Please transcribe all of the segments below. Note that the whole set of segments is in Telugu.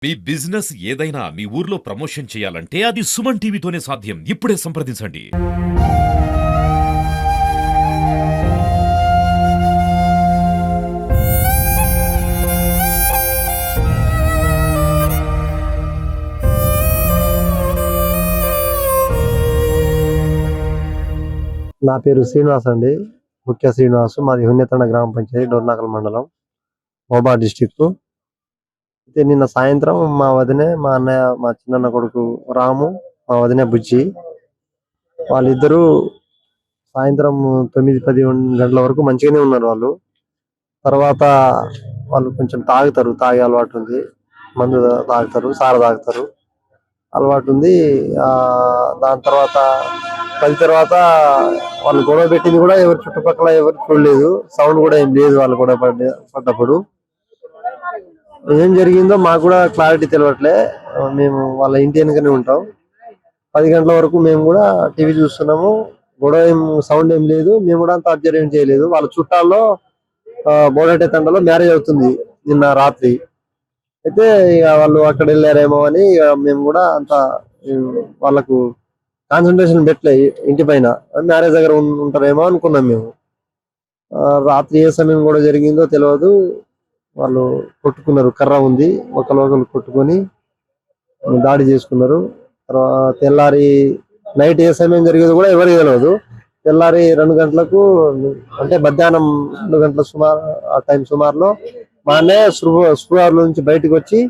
మీ బిజినెస్ ఏదైనా మీ ఊర్లో ప్రమోషన్ చేయాలంటే అది సుమన్ టీవీతోనే సాధ్యం. ఇప్పుడే సంప్రదించండి. నా పేరు శ్రీనివాస్ అండి. ముఖ్య శ్రీనివాస్. మాది హున్యతండ గ్రామ పంచాయతీ, డోర్నాకల్ మండలం, మహబూబా డిస్టిక్. అయితే నిన్న సాయంత్రం మా వదినే, మా అన్నయ్య, మా చిన్నన్న కొడుకు రాము, మా వదినే బుజ్జి, వాళ్ళిద్దరూ సాయంత్రం 9-10 గంటల వరకు మంచిగానే ఉన్నారు. వాళ్ళు తర్వాత వాళ్ళు కొంచెం తాగే అలవాటు ఉంది. మందు తాగుతారు, సార తాగుతారు, అలవాటు ఉంది. దాని తర్వాత 10 తర్వాత వాళ్ళు గొడవ పెట్టింది కూడా ఎవరు చుట్టుపక్కల ఎవరు చూడలేదు. సౌండ్ కూడా ఏం లేదు. వాళ్ళు గొడవ పడ్డప్పుడు ఏం జరిగిందో మాకు కూడా క్లారిటీ తెలియట్లే. మేము వాళ్ళ ఇంటి వెనుకనే ఉంటాం. 10 గంటల వరకు మేము కూడా టీవీ చూస్తున్నాము. గొడవ సౌండ్ ఏం లేదు. మేము కూడా అంత అబ్జర్వ్ ఏం చేయలేదు. వాళ్ళ చుట్టాల్లో బోడటే తండలో మ్యారేజ్ అవుతుంది నిన్న రాత్రి. అయితే ఇక వాళ్ళు అక్కడ వెళ్ళారేమో అని మేము కూడా అంత వాళ్ళకు కాన్సన్ట్రేషన్ పెట్టలే. ఇంటి పైన మ్యారేజ్ దగ్గర ఉంటారేమో అనుకున్నాం మేము. రాత్రి ఏ సమయం కూడా జరిగిందో తెలియదు. వాళ్ళు కొట్టుకున్నారు. కర్ర ఉంది, ఒకరు కొట్టుకొని దాడి చేసుకున్నారు. తర్వాత తెల్లారి నైట్ ఏ సమయం జరిగేది కూడా ఎవరికి తెలియదు. తెల్లారి 2 గంటలకు, అంటే మధ్యాహ్నం 2 గంటల సుమారు ఆ టైం సుమారులో మా అన్నయ్య స్పృహాలో నుంచి బయటకు వచ్చి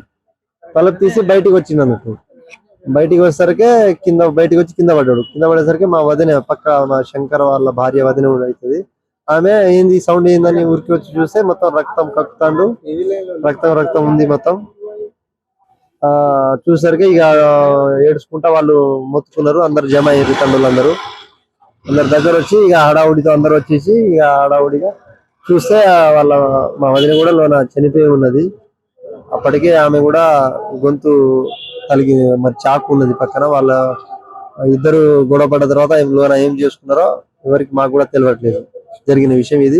తలుపు తీసి బయటకు వచ్చింది అన్నట్టు. బయటికి వచ్చేసరికి బయటకు వచ్చి కింద పడ్డాడు. కింద పడేసరికి మా వదిన, పక్క మా శంకర్ వాళ్ళ భార్య వదిన కూడా అవుతుంది, ఆమె ఏంది సౌండ్ ఏందని ఊరికి వచ్చి చూస్తే మొత్తం రక్తం కక్కుతాండు. రక్తం ఉంది మొత్తం. చూసరికి ఇక ఏడుచుకుంటా వాళ్ళు మొత్తుకున్నారు. అందరు జమ అయ్యారు. తండ్రులు అందరు దగ్గర వచ్చి ఇక హడావుడితో అందరు వచ్చేసి ఇక హడావుడిగా చూస్తే మా వదిన కూడా లోన చనిపోయి ఉన్నది. అప్పటికే ఆమె కూడా గొంతు కలిగి మరి చాకు ఉన్నది పక్కన. వాళ్ళ ఇద్దరు గొడవ పడ్డ తర్వాత లోన ఏం చేసుకున్నారో ఎవరికి మాకు కూడా తెలియట్లేదు జరిగిన విషయం ఇది.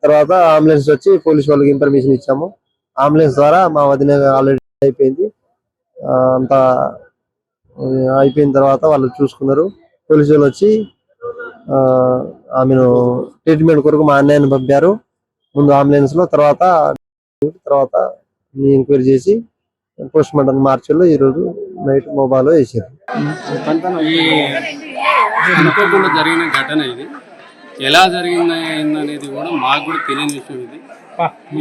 తర్వాత అంబులెన్స్ వచ్చి పోలీసు వాళ్ళకి ఇన్ఫర్మేషన్ ఇచ్చాము. అంబులెన్స్ ద్వారా మా వదిన ఆల్రెడీ అయిపోయింది. అంతా అయిపోయిన తర్వాత వాళ్ళు చూసుకున్నారు. పోలీసు వాళ్ళు వచ్చి ఆమెను ట్రీట్మెంట్ కొరకు మా అన్నయ్యను పంపారు ముందు అంబులెన్స్ లో. తర్వాత ఎంక్వైరీ చేసి పోస్ట్ మార్టం మార్చిలో ఈరోజు నైట్ మొబైల్లో వేసారు. అనుకోకుండా జరిగిన ఘటన ఇది. ఎలా జరిగిందనేది కూడా మాకు కూడా తెలియని విషయం ఇది.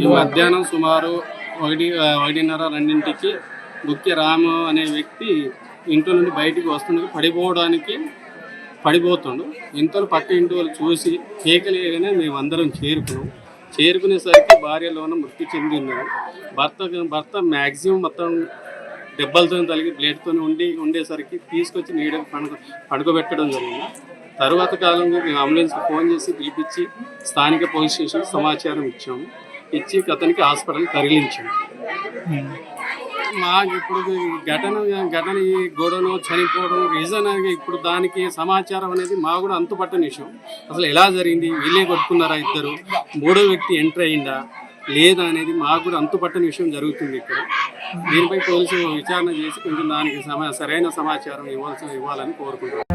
ఈ మధ్యాహ్నం సుమారు 1:30-2ంటికి ముఖ్య రాము అనే వ్యక్తి ఇంట్లో నుండి బయటికి వస్తుండగా పడిపోతుండు. ఇంతలో పక్క ఇంటి వాళ్ళు చూసి కేకలేగానే మేమందరం చేరుకునేసరికి భార్యలోన మృతి చెంది ఉన్నారు. భర్త మ్యాక్సిమం మొత్తం దెబ్బలతో తగిలి బ్లేడ్తో ఉండేసరికి తీసుకొచ్చి నీడకు పడుకోబెట్టడం జరిగింది. తరువాత కాలంలో మేము అంబులెన్స్కి ఫోన్ చేసి పిలిపించి స్థానిక పోలీస్ స్టేషన్ సమాచారం ఇచ్చి అతనికి హాస్పిటల్ తరలించాము. మాకు ఇప్పుడు ఘటన ఈ గొడవను చనిపోవడం రీజన్ ఇప్పుడు దానికి సమాచారం అనేది మాకు కూడా అంతుపట్టని విషయం. అసలు ఎలా జరిగింది, వీళ్ళే కొట్టుకున్నారా, ఇద్దరు మూడో వ్యక్తి ఎంటర్ అయ్యిందా లేదా అనేది మాకు కూడా అంతుపట్టని విషయం జరుగుతుంది ఇక్కడ. దీనిపై పోలీసులు విచారణ చేసి కొంచెం దానికి సరైన సమాచారం ఇవ్వాలని కోరుకుంటున్నాం.